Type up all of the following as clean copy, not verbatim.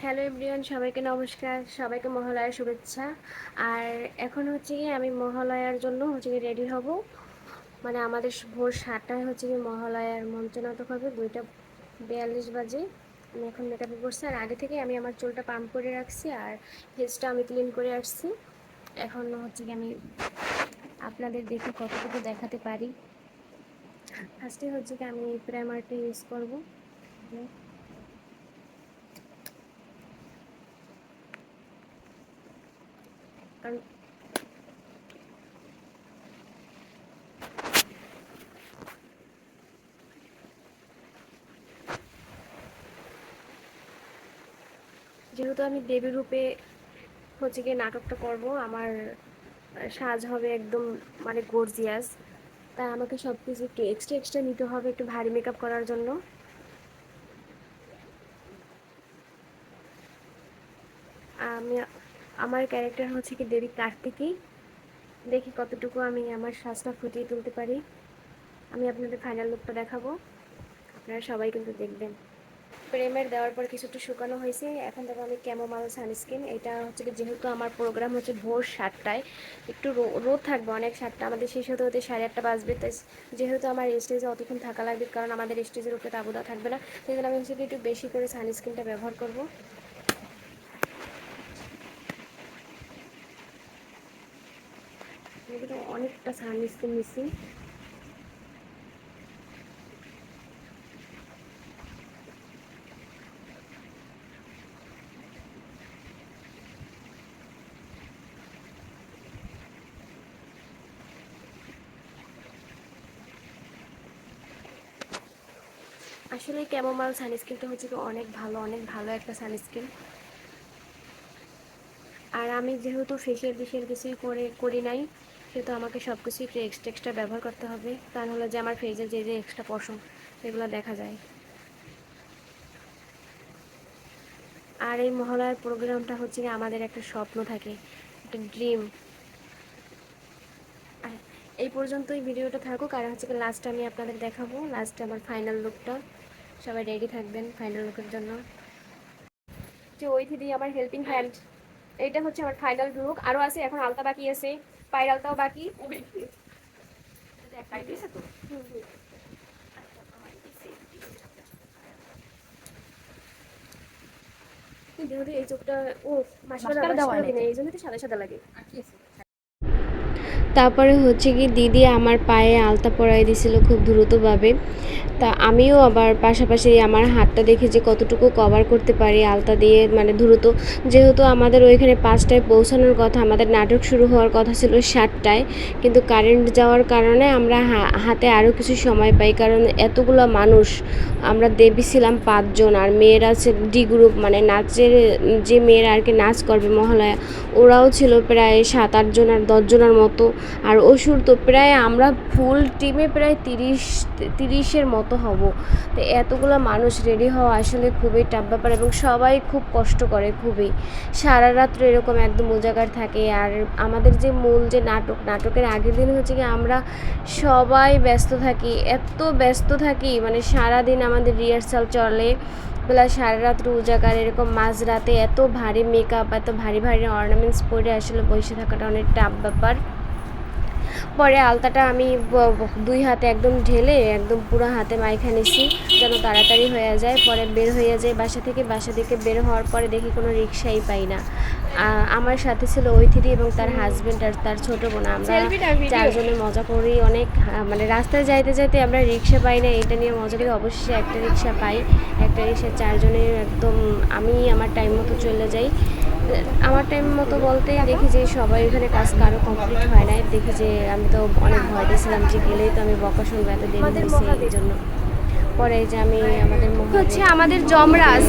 Hello everyone, সবাইকে নমস্কার, সবাইকে মহালয়ার শুভেচ্ছা। আর এখন হচ্ছে কি আমি মহালয়ার জন্য হচ্ছে কি রেডি হব। মানে আমাদের ভোর 7টায় হচ্ছে কি মহালয়ার মঞ্চনাটক হবে, 2:42 বাজে। আমি এখন মেকআপে করছি, আর আগে থেকে আমি আমার চুলটা পাম্প করে রাখছি আর ফেসটা আমি ক্লিন করে আসছি। এখন হচ্ছে কি আমি আপনাদের দেখি কতটুকু দেখাতে পারি। ফার্স্টে হচ্ছে কি আমি প্রাইমারটা ইউজ করবো। কারণ যেহেতু আমি দেবী রূপে হচ্ছে গিয়ে নাটকটা করব, আমার সাজ হবে একদম মানে গর্জিয়াস, তাই আমাকে সব কিছু একটু এক্সট্রা এক্সট্রা নিতে হবে একটু ভারী মেকআপ করার জন্য। আমি আমার ক্যারেক্টার হচ্ছে কি দেবী কার্তিকী। দেখি কতটুকু আমি আমার সাজটা ফুটিয়ে তুলতে পারি। আমি আপনাদের ফাইনাল লুকটা দেখাবো, আপনারা সবাই কিন্তু দেখবেন। প্রেমের দেওয়ার পর কিছুটা শুকানো হয়েছে, এখন দেখো আমি ক্যামোমাইল সানস্ক্রিন, এটা হচ্ছে কি যেহেতু আমার প্রোগ্রাম হচ্ছে ভোর 7টায়, একটু রোদ থাকবে অনেক, 7টা আমাদের শেষ হতে হতে 8:30 বাজবে, তাই যেহেতু আমার স্টেজে অতক্ষণ থাকা লাগবে, কারণ আমাদের স্টেজের উপরে তাবুদা থাকবে না, সেই জন্য আমি হচ্ছে কি একটু বেশি করে সানস্ক্রিনটা ব্যবহার করব। অনেকটা সানস্ক্রিন নিচ্ছি। আসলে ক্যামোমাইল সানস্ক্রিনটা হচ্ছে কি অনেক ভালো, অনেক ভালো একটা সানস্ক্রিন। আর আমি যেহেতু ফেসিয়াল কিছুই করি নাই, সেহেতু আমাকে সব কিছুই একটু এক্সট্রা এক্সট্রা ব্যবহার করতে হবে, কারণ হলো যে আমার ফেসের যে যে এক্সট্রা পশম সেগুলো দেখা যায়। আর এই মহালয়ার প্রোগ্রামটা হচ্ছে কি আমাদের একটা স্বপ্ন থাকে, একটা ড্রিম। আর এই পর্যন্তই ভিডিওটা থাকুক, আর হচ্ছে কি লাস্টে আমি আপনাদের দেখাবো, লাস্টে আমার ফাইনাল লুকটা। সবাই রেডি থাকবেন ফাইনাল লুকের জন্য। যে ওই দিদি আমার হেল্পিং হ্যান্ড, এইটা হচ্ছে আমার ফাইনাল লুক। আরও আছে, এখন আলতা বাকি আছে, পায়ের আলতাও বাকি। যেহেতু এই চোখটা ও মাস্কারা দেওয়া নেই, এই জন্য তো সাদা সাদা লাগে। তারপরে হচ্ছে কি দিদি আমার পায়ে আলতা পরাই দিছিল খুব দ্রুতভাবে, তা আমিও আবার পাশাপাশি আমার হাতটা দেখে যে কতটুকু কভার করতে পারি আলতা দিয়ে, মানে দ্রুত। যেহেতু আমাদের ওইখানে 5টায় পৌঁছানোর কথা, আমাদের নাটক শুরু হওয়ার কথা ছিল 7টায়, কিন্তু কারেন্ট যাওয়ার কারণে আমরা হাতে আরও কিছু সময় পাই, কারণ এতগুলো মানুষ, আমরা দেবী ছিলাম 5জন, আর মেয়েরা আছে ডি গ্রুপ, মানে নাচের যে মেয়েরা আর কি নাচ করবে মহালয়া, ওরাও ছিল প্রায় 7-8 জন আর 10জনের মতো। আর অসুর তো প্রায় আমরা ফুল টিমে প্রায় 30-এর মতো হব। তো এতগুলো মানুষ রেডি হওয়া আসলে খুবই টাফ ব্যাপার, এবং সবাই খুব কষ্ট করে খুবই, সারা রাত্র এরকম একদম উজাগার থাকে। আর আমাদের যে মূল যে নাটকের আগের দিন হচ্ছে কি আমরা সবাই ব্যস্ত থাকি, এত ব্যস্ত থাকি, মানে সারাদিন আমাদের রিহার্সাল চলে, প্লাস সারা রাত্র উজাগার, এরকম মাঝরাতে এত ভারী মেকআপ, এত ভারী ভারী অর্নামেন্টস পরে আসলে বসে থাকাটা অনেক টাফ ব্যাপার। পরে আলতাটা আমি 2 হাতে একদম ঢেলে একদম পুরো হাতে মাইখা নিছি, যেন তাড়াতাড়ি হয়ে যায়। পরে বের হয়ে যায় বাসা থেকে বের হওয়ার পরে দেখি কোনো রিক্সাই পাই না। আমার সাথে ছিল ঐথিদি এবং তার হাজবেন্ড আর তার ছোট বোন, আমরা 4জনে মজা করি অনেক। মানে রাস্তায় যাইতে যাইতে আমরা রিক্সা পাই না, এটা নিয়ে মজা করি। অবশ্যই একটা রিক্সা পাই, একটা রিক্সায় 4জনের একদম। আমি আমার টাইম মতো চলে যাই, আমার টাইম মতো বলতে দেখি যে সবাই এখানে কাজ কারো কমপ্লিট হয় নাই, দেখি যে আমি তো অনেক ভয় দিয়েছিলাম যে গেলেই তো আমি বকা শুনবো, এত দেরি হয়েছে এই জন্য। পরে এই যে আমি আমাদের হচ্ছে আমাদের যমরাজ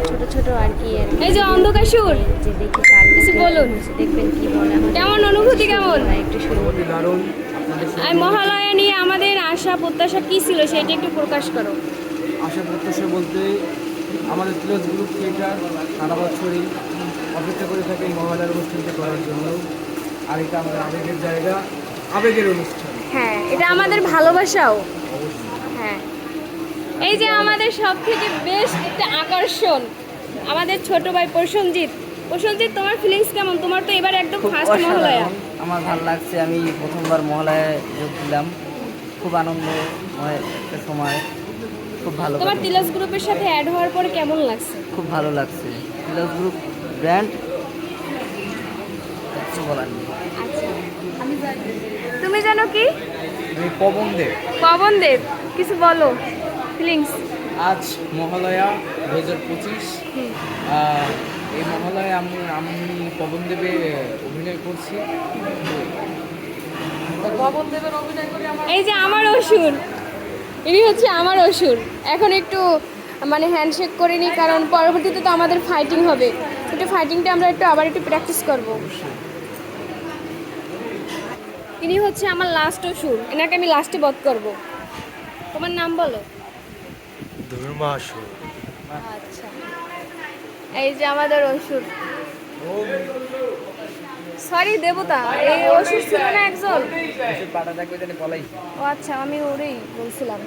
ছোট ছোট আর কি, এই যে অন্ধকার সুর, যে দেখি কাল বলুন, দেখবেন কি বলে, কেমন অনুভূতি, কেমন একটু শুনুন। মহালয়া নিয়ে আমাদের আশা প্রত্যাশা কি ছিল সেটা একটু প্রকাশ করো। আশা প্রত্যাশা বলতে আমাদের তিলজ গ্রুপ থিয়েটার সারা বছরই অপেক্ষা করে থাকে মহালয়ার অনুষ্ঠানটা করার জন্য। আর এটা আমাদের আবেগের জায়গা, আবেগের অনুষ্ঠান। হ্যাঁ, এটা আমাদের ভালোবাসাও। হ্যাঁ, এই যে আমাদের সব থেকে বেস্ট একটা আকর্ষণ, আমাদের ছোট ভাই প্রসেনজিৎ। প্রসেনজিৎ, তোমার ফিলিংস কেমন? তোমার তো এবার একদম খুব ফার্স্ট মহালয়া। অসাধারণ, আমার ভালো লাগছে। আমি প্রথমবার মহালয়ায় যোগ দিলাম, খুব আনন্দময় একটা সময়, খুব ভালো তোমার কাটলো। তিলাস গ্রুপের সাথে অ্যাড হওয়ার পরে কেমন লাগছে? খুব ভালো লাগছে। তিলক গ্রুপ ব্র্যান্ড, কিছু বলার নেই। আচ্ছা, তুমি জানো কি? আমি পবন দেব। পবন দেব, কিছু বলো ফিলিংস। আজ মহালয়া 2025। এই মহালয়ায় আমি পবন দেবে অভিনয় করছি। পবন দেবের অভিনয় করে আমার এই যে আমার অসুর, ইনি হচ্ছে আমার অসুর। এখন একটু মানে হ্যান্ডশেক করে নিই, কারণ পরবর্তীতে তো আমাদের ফাইটিং হবে। একটু ফাইটিংটা আমরা আবার একটু প্র্যাকটিস করব। ইনি হচ্ছে আমার লাস্ট অসুর, এনাকে আমি লাস্টে বধ করব। তোমার নাম বলো। ধর্মাসুর। আচ্ছা, এই যে আমাদের অসুর। সরি দেবতা, এই অসুর ছিল না একজন? পাটা দেখবে জানি বলাই। ও আচ্ছা, আমি ওরেই বলছিলাম।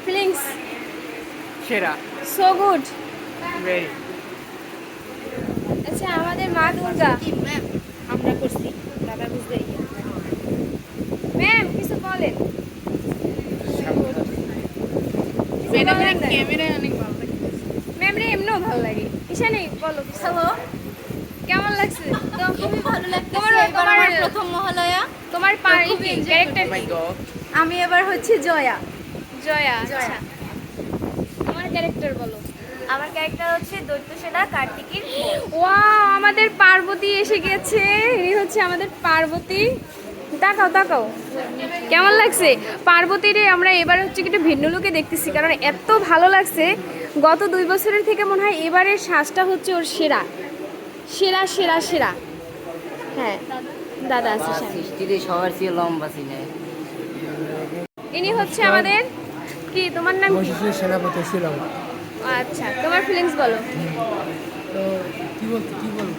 ফিলিংস সেরা। So good. ভেরি। আচ্ছা, আমাদের মা দুর্গা আমরা করছি, দাদা বুঝতে ম্যাম কিছু বলেন। ম্যাম রে এমনও ভালো লাগে। ঈশানী বলো। হ্যালো, কেমন লাগছে? তো খুবই ভালো লাগছে। তোমার এবার আমার প্রথম মহালয়া। তোমার খুবই enjoy ক্যারেক্টার মাই গড। আমি এবার হচ্ছে জয়া। জয়া। জয়া। আচ্ছা, তোমার ক্যারেক্টার বলো। আমার ক্যারেক্টার হচ্ছে দৈত্য সেনা কার্তিকের বউ। ওয়াও, আমাদের পার্বতী এসে গেছে। ইনি হচ্ছে আমাদের পার্বতী। তাকাও তাকাও, কেমন লাগছে পার্বতীরে? আমরা এবার হচ্ছে একটু ভিন্ন লুকে দেখতেছি, কারণ এত ভালো লাগছে। গত 2 বছরের থেকে মনে হয় এবারের শ্বাসটা হচ্ছে ওর সেরা সেরা সেরা সেরা। হ্যাঁ, দাদা আছে সামনে। সৃষ্টিতে সবার চেয়ে লম্বা সিনে। ইনি হচ্ছে আমাদের কি, তোমার নাম কি? মহিষী সেনাপতি ছিলাম। আচ্ছা, তোমার ফিলিংস বলো। তো কি বলতে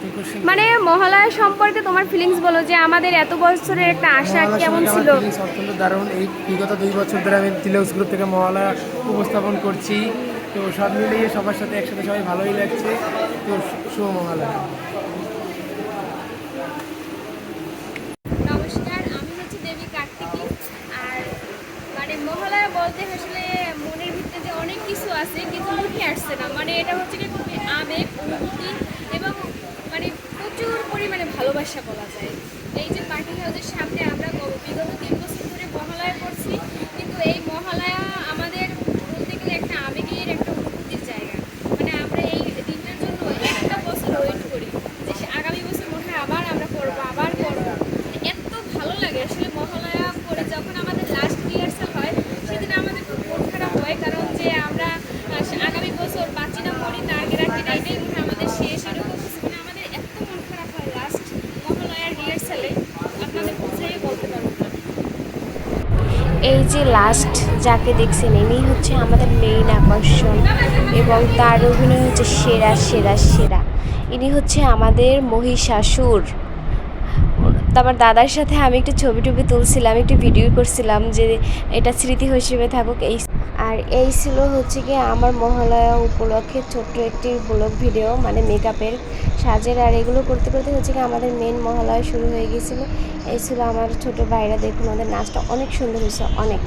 কি কোশ্চেন? মানে মহালয়া সম্পর্কে তোমার ফিলিংস বলো, যে আমাদের এত বছরের একটা আশা কেমন ছিল? অত্যন্ত দারুণ। এই বিগত 2 বছর ধরে আমি তিলক গ্রুপ থেকে মহালয়া উপস্থাপন করছি। তো সব মিলিয়ে সবার সাথে একসাথে সবাই ভালোই লাগছে। তো শুভ মহালয়া। নমস্কার, আমি হচ্ছে দেবী কার্তিকী। আর মানে মহালয়া বলতে আসলে মনের ভিতরে যে অনেক কিছু আছে, কিন্তু মুখে আসছে না। মানে এটা হচ্ছে কি খুবই আবেগ, অনুভূতি এবং মানে প্রচুর পরিমাণে ভালোবাসা বলা যায়। এই যে পার্টি হাউসের সামনে আমরা বিগত 3 বছর ধরে মহালয়া করছি, কিন্তু এই মহালয়া আমাদের বলতে গেলে একটা আবেগের, একটা অনুভূতির জায়গা। মানে আমরা এই দিনটার জন্য একটা বছর ওয়েট করি, যে আগামী বছর মনে হয় আবার আমরা করবো, আবার করবো। এত ভালো লাগে আসলে মহালয়া করে। যখন আমাদের লাস্ট রিহার্সাল হয়, সেদিন আমাদের খুব মন খারাপ হয়, কারণ যে আমরা আগামী বছর বাঁচি না মরি না আগে রাখি না, এটাই মনে হয় আমাদের শেষ। এরকম মানে আমাদের এত মন খারাপ হয় লাস্ট মহালয়ার রিহার্সালে, আপনাদের বুঝেই বলতে পারবো না। এই যে লাস্ট যাকে দেখছেন, ইনি হচ্ছে আমাদের মেইন আকর্ষণ এবং তার অভিনয় হচ্ছে সেরা সেরা সেরা। ইনি হচ্ছে আমাদের মহিষাসুর। তারপর দাদার সাথে আমি একটু ছবি টবি তুলছিলাম, একটু ভিডিও করছিলাম, যে এটা স্মৃতি হিসেবে থাকুক। এই ছিল হচ্ছে কি আমার মহালয়া উপলক্ষে ছোট্ট একটি ব্লগ ভিডিও, মানে মেকআপের সাজের। আর এগুলো করতে করতে হচ্ছে কি আমাদের মেন মহালয়া শুরু হয়ে গিয়েছিলো। এই ছিল আমার ছোট ভাইরা। দেখুন ওদের নাচটা অনেক সুন্দর হয়েছে, অনেক।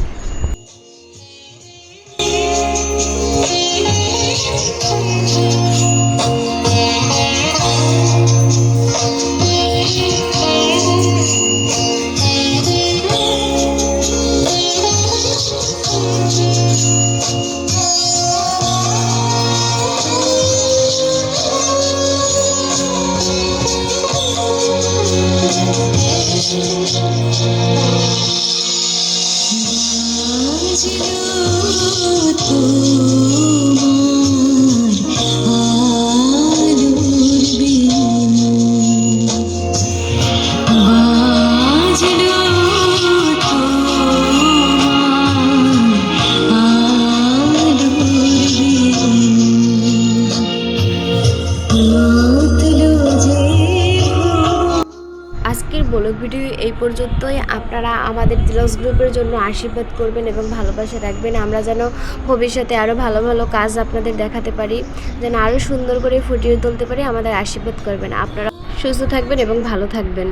ভিডিও এই পর্যন্তই। আপনারা আমাদের দিলস গ্রুপের জন্য আশীর্বাদ করবেন এবং ভালোবাসা রাখবেন। আমরা যেন ভবিষ্যতে আরও ভালো ভালো কাজ আপনাদের দেখাতে পারি, যেন আরও সুন্দর করে ফুটিয়ে তুলতে পারি। আমাদের আশীর্বাদ করবেন। আপনারা সুস্থ থাকবেন এবং ভালো থাকবেন।